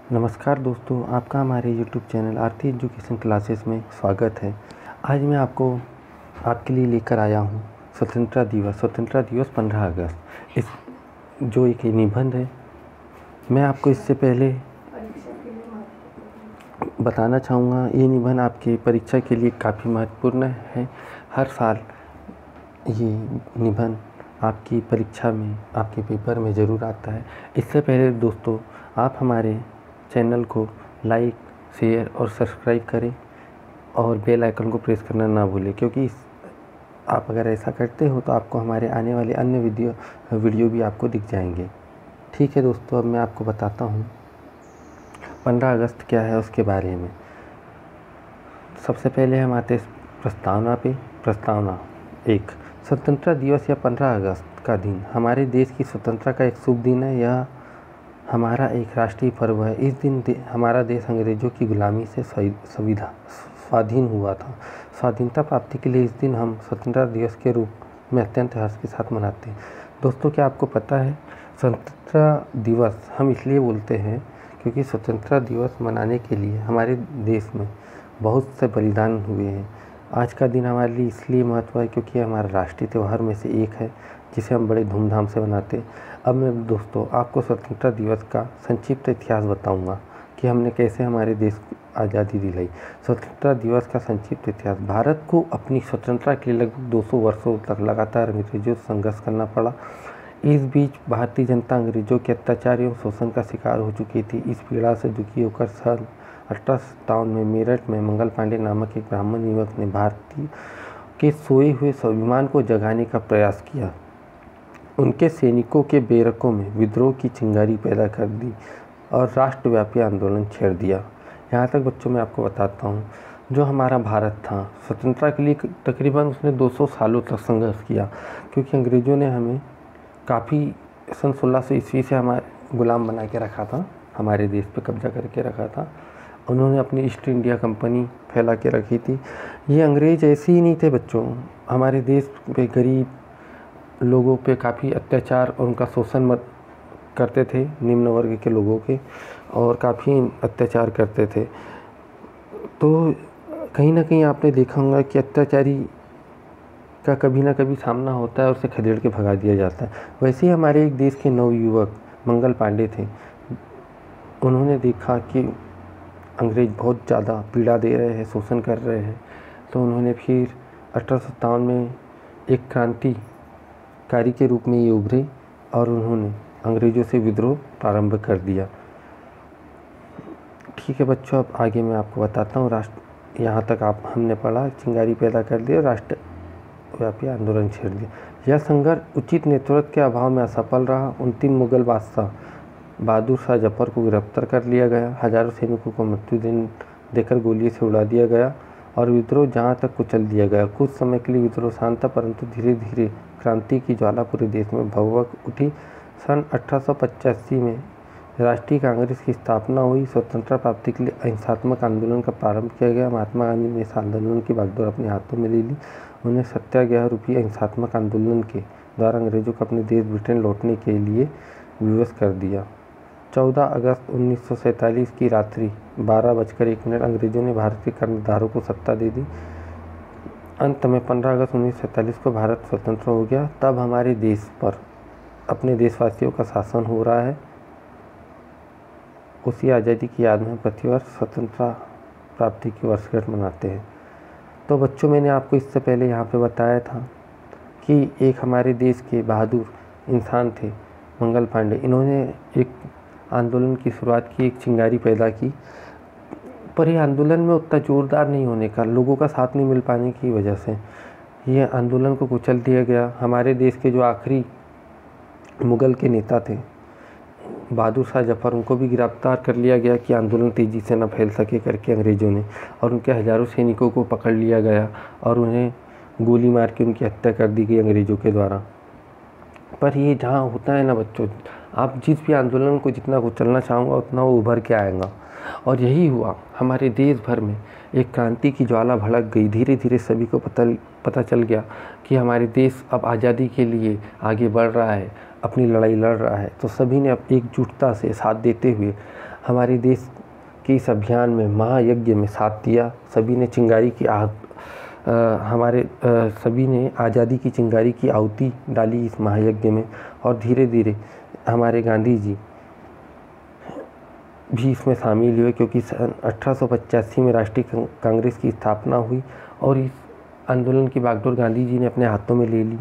नमस्कार दोस्तों, आपका हमारे YouTube चैनल आरती एजुकेशन क्लासेस में स्वागत है। आज मैं आपके लिए लेकर आया हूँ स्वतंत्रता दिवस 15 अगस्त। इस जो एक निबंध है, मैं आपको इससे पहले बताना चाहूँगा, ये निबंध आपकी परीक्षा के लिए काफ़ी महत्वपूर्ण है। हर साल ये निबंध आपकी परीक्षा में, आपके पेपर में ज़रूर आता है। इससे पहले दोस्तों, आप हमारे चैनल को लाइक, शेयर और सब्सक्राइब करें और बेल आइकन को प्रेस करना ना भूलें, क्योंकि आप अगर ऐसा करते हो तो आपको हमारे आने वाले अन्य वीडियो भी आपको दिख जाएंगे। ठीक है दोस्तों, अब मैं आपको बताता हूँ 15 अगस्त क्या है उसके बारे में। सबसे पहले हम आते प्रस्तावना पे। प्रस्तावना 1, स्वतंत्रता दिवस या 15 अगस्त का दिन हमारे देश की स्वतंत्रता का एक शुभ दिन है। यह हमारा एक राष्ट्रीय पर्व है। इस दिन हमारा देश अंग्रेज़ों की गुलामी से स्वाधीन हुआ था। स्वाधीनता प्राप्ति के लिए इस दिन हम स्वतंत्रता दिवस के रूप में अत्यंत हर्ष के साथ मनाते हैं। दोस्तों, क्या आपको पता है, स्वतंत्रता दिवस हम इसलिए बोलते हैं क्योंकि स्वतंत्रता दिवस मनाने के लिए हमारे देश में बहुत से बलिदान हुए हैं। आज का दिन हमारे लिए इसलिए महत्व है क्योंकि हमारा राष्ट्रीय त्यौहार में से एक है, जिसे हम बड़े धूमधाम से मनाते हैं। अब मैं दोस्तों आपको स्वतंत्रता दिवस का संक्षिप्त इतिहास बताऊंगा कि हमने कैसे हमारे देश को आज़ादी दिलाई। स्वतंत्रता दिवस का संक्षिप्त इतिहास। भारत को अपनी स्वतंत्रता के लिए लगभग 200 वर्षों तक लगातार अंग्रेजों से संघर्ष करना पड़ा। इस बीच भारतीय जनता अंग्रेजों के अत्याचार एवं शोषण का शिकार हो चुकी थी। इस पीड़ा से दुखी होकर सन 1857 में मेरठ में मंगल पांडे नामक एक ब्राह्मण युवक ने भारतीय के सोए हुए स्वाभिमान को जगाने का प्रयास किया। उनके सैनिकों के बैरकों में विद्रोह की चिंगारी पैदा कर दी और राष्ट्रव्यापी आंदोलन छेड़ दिया। यहाँ तक बच्चों मैं आपको बताता हूँ, जो हमारा भारत था स्वतंत्रता के लिए तकरीबन उसने 200 सालों तक संघर्ष किया, क्योंकि अंग्रेज़ों ने हमें काफ़ी सन 1600 ईस्वी से हमारे गुलाम बना के रखा था, हमारे देश पे कब्जा करके रखा था। उन्होंने अपनी ईस्ट इंडिया कंपनी फैला के रखी थी। ये अंग्रेज़ ऐसे ही नहीं थे बच्चों, हमारे देश पे गरीब लोगों पे काफ़ी अत्याचार और उनका शोषण करते थे, निम्न वर्ग के लोगों के, और काफ़ी अत्याचार करते थे। तो कहीं ना कहीं आपने देखा होगा कि अत्याचारी का कभी ना कभी सामना होता है और उसे खदेड़ के भगा दिया जाता है। वैसे ही हमारे एक देश के नवयुवक मंगल पांडे थे। उन्होंने देखा कि अंग्रेज बहुत ज़्यादा पीड़ा दे रहे हैं, शोषण कर रहे हैं, तो उन्होंने फिर 1857 में एक क्रांतिकारी के रूप में ये उभरे और उन्होंने अंग्रेज़ों से विद्रोह प्रारंभ कर दिया। ठीक है बच्चों, अब आगे मैं आपको बताता हूँ। यहाँ तक हमने पढ़ा, चिंगारी पैदा कर दी और राष्ट्रव्यापी आंदोलन छेड़ दिया। यह संघर्ष उचित नेतृत्व के अभाव में असफल रहा। अंतिम मुगल बादशाह बहादुर शाह जफर को गिरफ्तार कर लिया गया। हजारों सैनिकों को मृत्यु देकर गोली से उड़ा दिया गया और विद्रोह जहाँ तक कुचल दिया गया। कुछ समय के लिए विद्रोह शांत था, परंतु धीरे धीरे क्रांति की ज्वाला पूरे देश में भभक उठी। सन 1885 में राष्ट्रीय कांग्रेस की स्थापना हुई। स्वतंत्रता प्राप्ति के लिए अहिंसात्मक आंदोलन का प्रारंभ किया गया। महात्मा गांधी ने इस आंदोलन की बागडोर अपने हाथों में ले ली। उन्हें सत्याग्रह रूपी अहिंसात्मक आंदोलन के द्वारा अंग्रेजों को अपने देश ब्रिटेन लौटने के लिए विवश कर दिया। 14 अगस्त 1947 की रात्रि 12:01 अंग्रेजों ने भारतीय कर्णधारों को सत्ता दे दी। अंत में 15 अगस्त 1947 को भारत स्वतंत्र हो गया। तब हमारे देश पर अपने देशवासियों का शासन हो रहा है। उसी आज़ादी की याद में प्रतिवर्ष स्वतंत्रता प्राप्ति की वर्षगांठ मनाते हैं। तो बच्चों, मैंने आपको इससे पहले यहाँ पे बताया था कि एक हमारे देश के बहादुर इंसान थे मंगल पांडे। इन्होंने एक आंदोलन की शुरुआत की, एक चिंगारी पैदा की, पर ये आंदोलन में उतना जोरदार नहीं होने का, लोगों का साथ नहीं मिल पाने की वजह से ये आंदोलन को कुचल दिया गया। हमारे देश के जो आखिरी मुग़ल के नेता थे बहादुर शाह जफर, उनको भी गिरफ्तार कर लिया गया कि आंदोलन तेज़ी से न फैल सके करके अंग्रेज़ों ने, और उनके हज़ारों सैनिकों को पकड़ लिया गया और उन्हें गोली मार के उनकी हत्या कर दी गई अंग्रेज़ों के द्वारा। पर ये जहाँ होता है ना बच्चों, आप जिस भी आंदोलन को जितना कुचलना चाहूँगा उतना वो उभर के आएगा। और यही हुआ, हमारे देश भर में एक क्रांति की ज्वाला भड़क गई। धीरे धीरे सभी को पता चल गया कि हमारे देश अब आज़ादी के लिए आगे बढ़ रहा है, अपनी लड़ाई लड़ रहा है। तो सभी ने अब एकजुटता से साथ देते हुए हमारे देश के इस अभियान में महायज्ञ में साथ दिया। सभी ने चिंगारी की सभी ने आज़ादी की चिंगारी की आहुति डाली इस महायज्ञ में, और धीरे धीरे हमारे गांधी जी भी इसमें शामिल हुए, क्योंकि सन 1885 में राष्ट्रीय कांग्रेस की स्थापना हुई और इस आंदोलन की बागडोर गांधी जी ने अपने हाथों में ले ली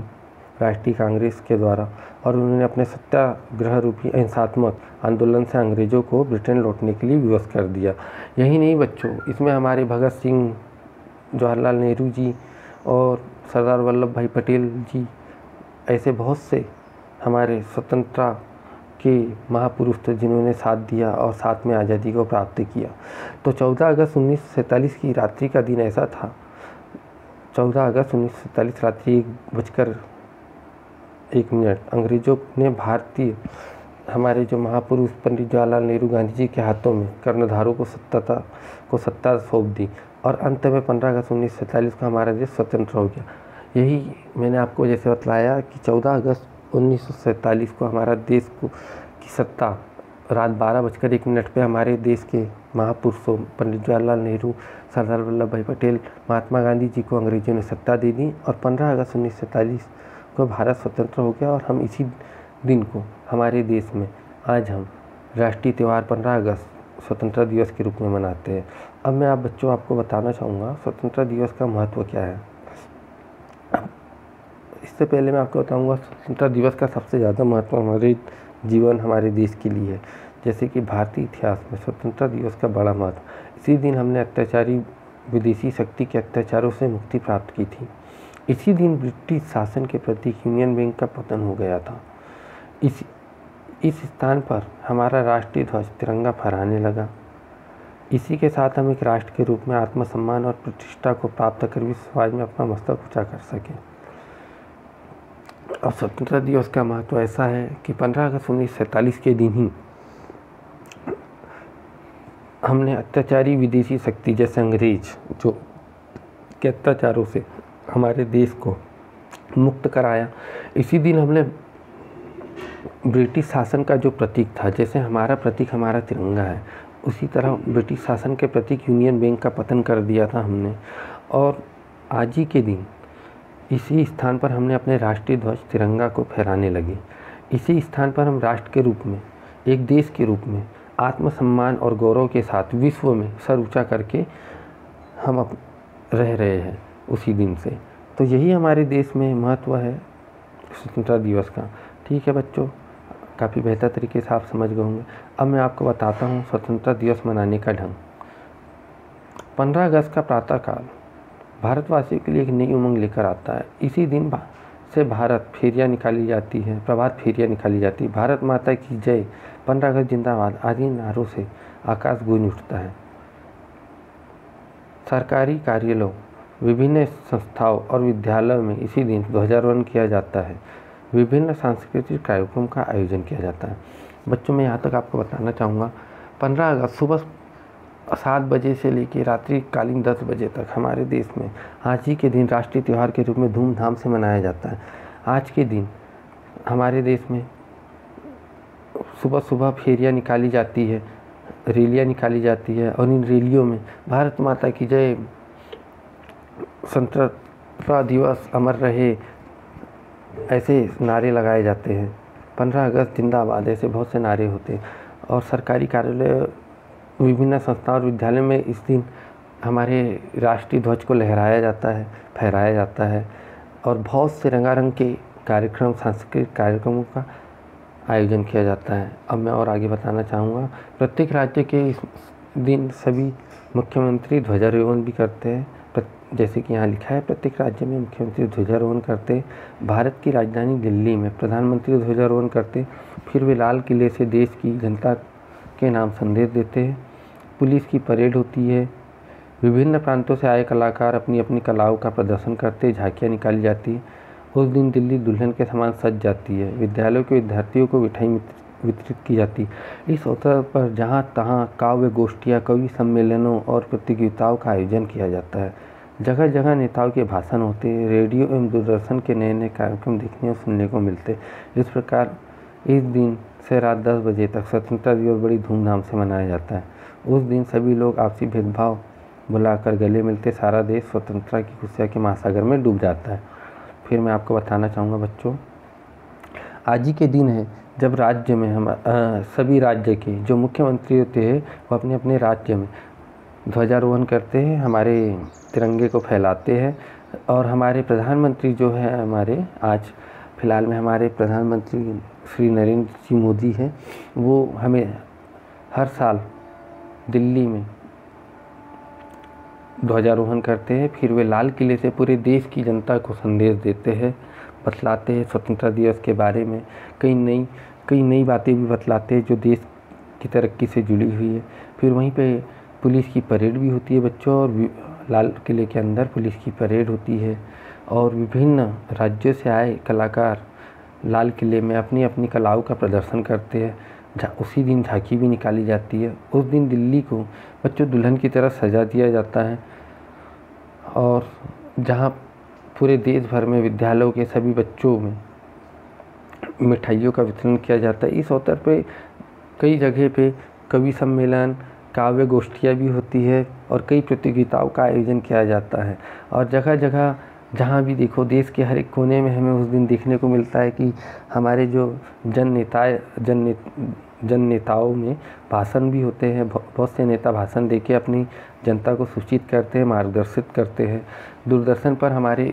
राष्ट्रीय कांग्रेस के द्वारा, और उन्होंने अपने सत्याग्रह रूपी अहिंसात्मक आंदोलन से अंग्रेज़ों को ब्रिटेन लौटने के लिए विवश कर दिया। यही नहीं बच्चों, इसमें हमारे भगत सिंह, जवाहरलाल नेहरू जी और सरदार वल्लभ भाई पटेल जी, ऐसे बहुत से हमारे स्वतंत्रता के महापुरुष थे जिन्होंने साथ दिया और साथ में आज़ादी को प्राप्त किया। तो 14 अगस्त 1947 की रात्रि का दिन ऐसा था, 14 अगस्त 1947 रात्रि 1:01 अंग्रेज़ों ने भारतीय हमारे जो महापुरुष पंडित जवाहरलाल नेहरू गांधी जी के हाथों में कर्णधारों को सत्ता सौंप दी, और अंत में 15 अगस्त 1947 को हमारा देश स्वतंत्र हो गया। यही मैंने आपको जैसे बतलाया कि 14 अगस्त 1947 को हमारा देश की सत्ता रात 12:01 पे हमारे देश के महापुरुषों पंडित जवाहरलाल नेहरू, सरदार वल्लभ भाई पटेल, महात्मा गांधी जी को अंग्रेजों ने सत्ता दे दी, और 15 अगस्त 1947 को भारत स्वतंत्र हो गया। और हम इसी दिन को हमारे देश में आज हम राष्ट्रीय त्यौहार 15 अगस्त स्वतंत्रता दिवस के रूप में मनाते हैं। अब मैं आपको बताना चाहूँगा स्वतंत्रता दिवस का महत्व क्या है। इससे पहले मैं आपको बताऊंगा स्वतंत्रता दिवस का सबसे ज़्यादा महत्व हमारे जीवन, हमारे देश के लिए है। जैसे कि भारतीय इतिहास में स्वतंत्रता दिवस का बड़ा महत्व, इसी दिन हमने अत्याचारी विदेशी शक्ति के अत्याचारों से मुक्ति प्राप्त की थी। इसी दिन ब्रिटिश शासन के प्रति यूनियन बैंक का पतन हो गया था। इस स्थान पर हमारा राष्ट्रीय ध्वज तिरंगा फहराने लगा। इसी के साथ हम एक राष्ट्र के रूप में आत्मसम्मान और प्रतिष्ठा को प्राप्त कर विश्व समाज में अपना मस्तक ऊंचा कर सकें। और स्वतंत्रता दिवस का महत्व ऐसा है कि 15 अगस्त 1947 के दिन ही हमने अत्याचारी विदेशी शक्ति जैसे अंग्रेज जो के अत्याचारों से हमारे देश को मुक्त कराया। इसी दिन हमने ब्रिटिश शासन का जो प्रतीक था, जैसे हमारा प्रतीक हमारा तिरंगा है, उसी तरह ब्रिटिश शासन के प्रतीक यूनियन बैंक का पतन कर दिया था हमने। और आज ही के दिन इसी स्थान पर हमने अपने राष्ट्रीय ध्वज तिरंगा को फहराने लगे। इसी स्थान पर हम राष्ट्र के रूप में, एक देश के रूप में आत्मसम्मान और गौरव के साथ विश्व में सर ऊंचा करके हम रह रहे हैं उसी दिन से। तो यही हमारे देश में महत्व है स्वतंत्रता दिवस का। ठीक है बच्चों, काफ़ी बेहतर तरीके से आप समझ गए होंगे। अब मैं आपको बताता हूँ स्वतंत्रता दिवस मनाने का ढंग। 15 अगस्त का प्रातःकाल भारतवासियों के लिए एक नई उमंग लेकर आता है। इसी दिन से भारत फेरियाँ निकाली जाती है, प्रभात फेरियाँ निकाली जाती है। भारत माता की जय, 15 अगस्त जिंदाबाद आदि नारों से आकाश गूंज उठता है। सरकारी कार्यालयों, विभिन्न संस्थाओं और विद्यालयों में इसी दिन ध्वजारोहण किया जाता है। विभिन्न सांस्कृतिक कार्यक्रम का आयोजन किया जाता है। बच्चों, मैं यहाँ तक आपको बताना चाहूँगा 15 अगस्त सुबह 7 बजे से लेकर रात्रिकालीन 10 बजे तक हमारे देश में आज ही के दिन राष्ट्रीय त्यौहार के रूप में धूमधाम से मनाया जाता है। आज के दिन हमारे देश में सुबह सुबह फेरियाँ निकाली जाती है, रैलियाँ निकाली जाती है, और इन रैलियों में भारत माता की जय, स्वतंत्रता दिवस अमर रहे, ऐसे नारे लगाए जाते हैं। 15 अगस्त जिंदाबाद, ऐसे बहुत से नारे होते हैं। और सरकारी कार्यालय, विभिन्न संस्थाओं और विद्यालय में इस दिन हमारे राष्ट्रीय ध्वज को लहराया जाता है, फहराया जाता है, और बहुत से रंगारंग के कार्यक्रम, सांस्कृतिक कार्यक्रमों का आयोजन किया जाता है। अब मैं और आगे बताना चाहूँगा, प्रत्येक राज्य के इस दिन सभी मुख्यमंत्री ध्वजारोहण भी करते हैं। जैसे कि यहाँ लिखा है, प्रत्येक राज्य में मुख्यमंत्री ध्वजारोहण करते। भारत की राजधानी दिल्ली में प्रधानमंत्री ध्वजारोहण करते। फिर वे लाल किले से देश की जनता के नाम संदेश देते हैं। पुलिस की परेड होती है। विभिन्न प्रांतों से आए कलाकार अपनी अपनी कलाओं का प्रदर्शन करते, झांकियाँ निकाली जाती है। उस दिन दिल्ली दुल्हन के समान सज जाती है। विद्यालयों के विद्यार्थियों को मिठाई वितरित की जाती। इस अवसर पर जहाँ तहाँ काव्य गोष्ठियाँ, कवि सम्मेलनों और प्रतियोगिताओं का आयोजन किया जाता है। जगह जगह नेताओं के भाषण होते हैं। रेडियो एवं दूरदर्शन के नए नए कार्यक्रम देखने और सुनने को मिलते। इस प्रकार इस दिन से रात 10 बजे तक स्वतंत्रता दिवस बड़ी धूमधाम से मनाया जाता है। उस दिन सभी लोग आपसी भेदभाव बुलाकर गले मिलते, सारा देश स्वतंत्रता की खुशियाँ के महासागर में डूब जाता है। फिर मैं आपको बताना चाहूँगा बच्चों, आज ही के दिन है जब राज्य में हम सभी राज्य के जो मुख्यमंत्री होते हैं वो अपने अपने राज्य में ध्वजारोहण करते हैं, हमारे तिरंगे को फैलाते हैं। और हमारे प्रधानमंत्री जो है हमारे आज फ़िलहाल में हमारे प्रधानमंत्री श्री नरेंद्र जी मोदी हैं, वो हमें हर साल दिल्ली में ध्वजारोहण करते हैं। फिर वे लाल किले से पूरे देश की जनता को संदेश देते हैं, बतलाते हैं स्वतंत्रता दिवस के बारे में, कई नई बातें भी बतलाते हैं जो देश की तरक्की से जुड़ी हुई है। फिर वहीं पे पुलिस की परेड भी होती है बच्चों, और लाल किले के अंदर पुलिस की परेड होती है और विभिन्न राज्यों से आए कलाकार लाल किले में अपनी अपनी कलाओं का प्रदर्शन करते हैं। उसी दिन झांकी भी निकाली जाती है। उस दिन दिल्ली को बच्चों दुल्हन की तरह सजा दिया जाता है और जहां पूरे देश भर में विद्यालयों के सभी बच्चों में मिठाइयों का वितरण किया जाता है। इस अवसर पे कई जगह पे कवि सम्मेलन, काव्य गोष्ठियाँ भी होती है और कई प्रतियोगिताओं का आयोजन किया जाता है। और जगह जगह जहाँ भी देखो देश के हर एक कोने में हमें उस दिन देखने को मिलता है कि हमारे जो जन नेताओं में भाषण भी होते हैं। बहुत से नेता भाषण देके अपनी जनता को सूचित करते हैं, मार्गदर्शित करते हैं। दूरदर्शन पर हमारे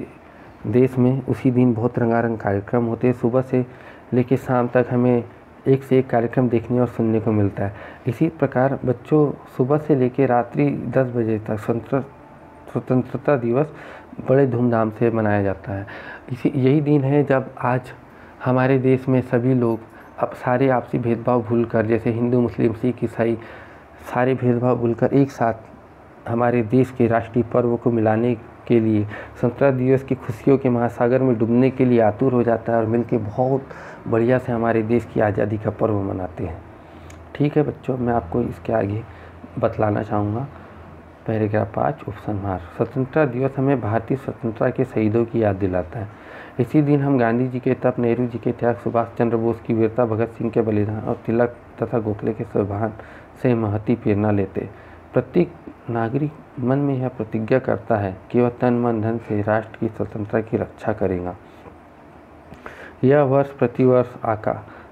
देश में उसी दिन बहुत रंगारंग कार्यक्रम होते हैं। सुबह से लेकर शाम तक हमें एक से एक कार्यक्रम देखने और सुनने को मिलता है। इसी प्रकार बच्चों सुबह से लेकर रात्रि 10 बजे तक स्वतंत्रता दिवस बड़े धूमधाम से मनाया जाता है। यही दिन है जब आज हमारे देश में सभी लोग अब सारे आपसी भेदभाव भूलकर, जैसे हिंदू, मुस्लिम, सिख, ईसाई, सारे भेदभाव भूलकर एक साथ हमारे देश के राष्ट्रीय पर्व को मिलाने के लिए, स्वतंत्रता दिवस की खुशियों के महासागर में डूबने के लिए आतुर हो जाता है और मिलकर बहुत बढ़िया से हमारे देश की आज़ादी का पर्व मनाते हैं। ठीक है बच्चों, मैं आपको इसके आगे बतलाना चाहूँगा। पैराग्राफ 5 उपसंहार। स्वतंत्रता दिवस हमें भारतीय स्वतंत्रता के शहीदों की याद दिलाता है। इसी दिन हम गांधी जी के तप, नेहरू जी के त्याग, सुभाष चंद्र बोस की वीरता, भगत सिंह के बलिदान और तिलक तथा गोखले के स्वाभिमान से महती प्रेरणा लेते। प्रत्येक नागरिक मन में यह प्रतिज्ञा करता है कि वह तन मन धन से राष्ट्र की स्वतंत्रता की रक्षा करेगा। यह वर्ष प्रतिवर्ष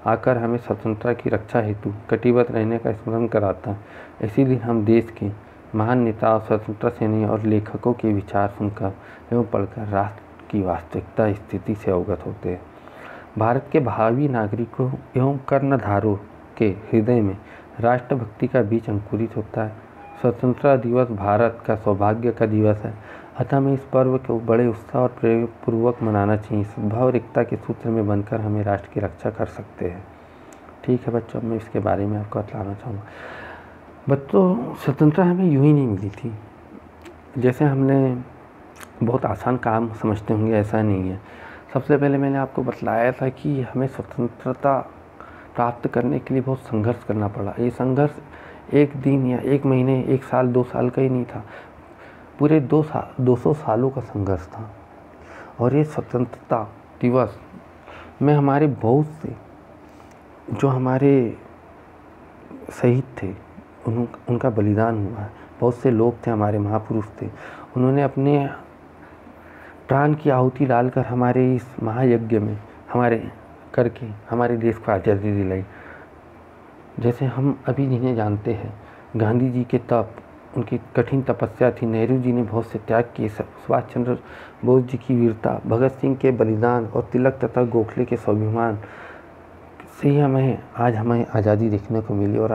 आकर हमें स्वतंत्रता की रक्षा हेतु कटिबद्ध रहने का स्मरण कराता है। इसी दिन हम देश के महान नेताओं, स्वतंत्रता सेनानियों और लेखकों के विचार सुनकर एवं पढ़कर राष्ट्र की वास्तविकता स्थिति से अवगत होते हैं। भारत के भावी नागरिकों एवं कर्णधारों के हृदय में राष्ट्रभक्ति का बीज अंकुरित होता है। स्वतंत्रता दिवस भारत का सौभाग्य का दिवस है, अतः हमें इस पर्व को बड़े उत्साह और प्रेमपूर्वक मनाना चाहिए। सद्भाव और एकता के सूत्र में बनकर हमें राष्ट्र की रक्षा कर सकते हैं। ठीक है बच्चों, मैं इसके बारे में आपको बतलाना चाहूँगा। बच्चों स्वतंत्रता हमें यूँ ही नहीं मिली थी, जैसे हमने बहुत आसान काम समझते होंगे, ऐसा नहीं है। सबसे पहले मैंने आपको बतलाया था कि हमें स्वतंत्रता प्राप्त करने के लिए बहुत संघर्ष करना पड़ा। ये संघर्ष एक दिन या एक महीने, एक साल, 2 साल का ही नहीं था, पूरे 200 सालों का संघर्ष था। और ये स्वतंत्रता दिवस में हमारे बहुत से जो हमारे शहीद थे उनका बलिदान हुआ है। बहुत से लोग थे, हमारे महापुरुष थे, उन्होंने अपने प्राण की आहुति डालकर हमारे इस महायज्ञ में हमारे देश को आज़ादी दिलाई। जैसे हम अभी जिन्हें जानते हैं, गांधी जी के तप, उनकी कठिन तपस्या थी, नेहरू जी ने बहुत से त्याग किए, सुभाष चंद्र बोस जी की वीरता, भगत सिंह के बलिदान और तिलक तथा गोखले के स्वाभिमान से ही आज हमें आज़ादी देखने को मिली और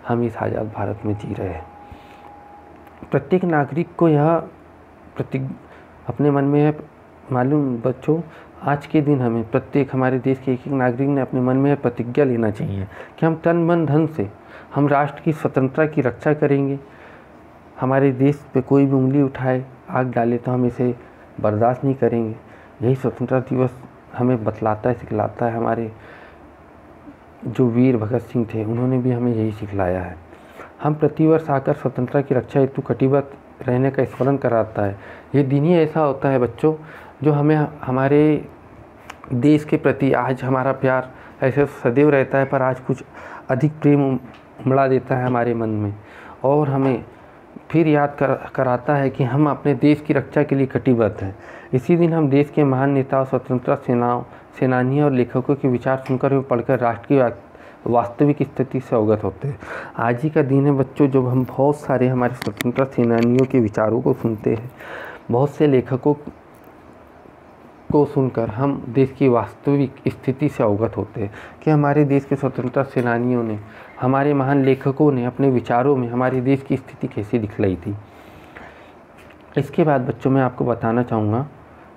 हम इस आज़ाद भारत में जी रहे हैं। प्रत्येक नागरिक को यह अपने मन में है मालूम बच्चों, आज के दिन हमारे देश के एक नागरिक ने अपने मन में प्रतिज्ञा लेना चाहिए कि हम तन मन धन से हम राष्ट्र की स्वतंत्रता की रक्षा करेंगे। हमारे देश पे कोई भी उंगली उठाए, आग डाले तो हम इसे बर्दाश्त नहीं करेंगे। यही स्वतंत्रता दिवस हमें बतलाता है, सिखलाता है। हमारे जो वीर भगत सिंह थे, उन्होंने भी हमें यही सिखलाया है। हम प्रतिवर्ष आकर स्वतंत्रता की रक्षा हेतु कटिबद्ध रहने का स्मरण कराता है। ये दिन ही ऐसा होता है बच्चों जो हमें हमारे देश के प्रति आज हमारा प्यार ऐसे सदैव रहता है, पर आज कुछ अधिक प्रेम उमड़ा देता है हमारे मन में और हमें फिर याद कराता है कि हम अपने देश की रक्षा के लिए कटिबद्ध हैं। इसी दिन हम देश के महान नेताओं, स्वतंत्रता सेनानियों और लेखकों के विचार सुनकर एवं पढ़कर राष्ट्र की वास्तविक स्थिति से अवगत होते हैं। आज ही का दिन है बच्चों, जब हम बहुत सारे हमारे स्वतंत्रता सेनानियों के विचारों को सुनते हैं, बहुत से लेखकों को सुनकर हम देश की वास्तविक स्थिति से अवगत होते हैं कि हमारे देश के स्वतंत्रता सेनानियों ने, हमारे महान लेखकों ने अपने विचारों में हमारे देश की स्थिति कैसे दिखलाई थी। इसके बाद बच्चों मैं आपको बताना चाहूँगा,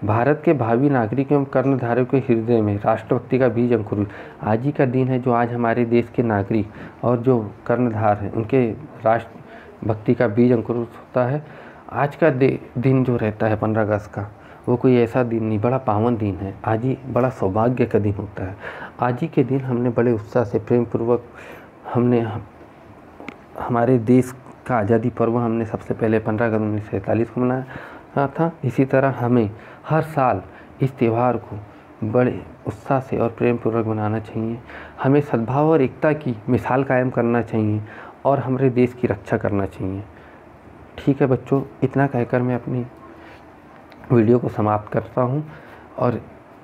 भारत के भावी नागरिक एवं कर्णधारों के हृदय में राष्ट्रभक्ति का बीज अंकुरित। आज ही का दिन है जो आज हमारे देश के नागरिक और जो कर्णधार हैं उनके राष्ट्रभक्ति का बीज अंकुरित होता है। आज का दिन जो रहता है 15 अगस्त का, वो कोई ऐसा दिन नहीं, बड़ा पावन दिन है। आज ही बड़ा सौभाग्य का दिन होता है। आज ही के दिन हमने बड़े उत्साह से प्रेम पूर्वक हमने हमारे देश का आज़ादी पर्व हमने सबसे पहले 15 अगस्त 1947 को मनाया था। इसी तरह हमें हर साल इस त्यौहार को बड़े उत्साह से और प्रेम पूर्वक मनाना चाहिए। हमें सद्भाव और एकता की मिसाल कायम करना चाहिए और हमारे देश की रक्षा करना चाहिए। ठीक है बच्चों, इतना कहकर मैं अपनी वीडियो को समाप्त करता हूँ और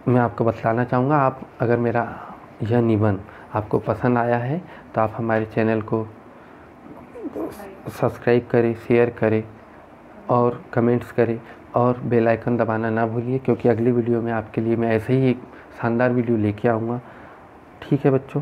मैं आपको बतलाना चाहूँगा, आप अगर मेरा यह निबंध आपको पसंद आया है तो आप हमारे चैनल को सब्सक्राइब करें, शेयर करें और कमेंट्स करें और बेल आइकन दबाना ना भूलिए, क्योंकि अगली वीडियो में आपके लिए मैं ऐसे ही एक शानदार वीडियो लेके आऊँगा। ठीक है बच्चों।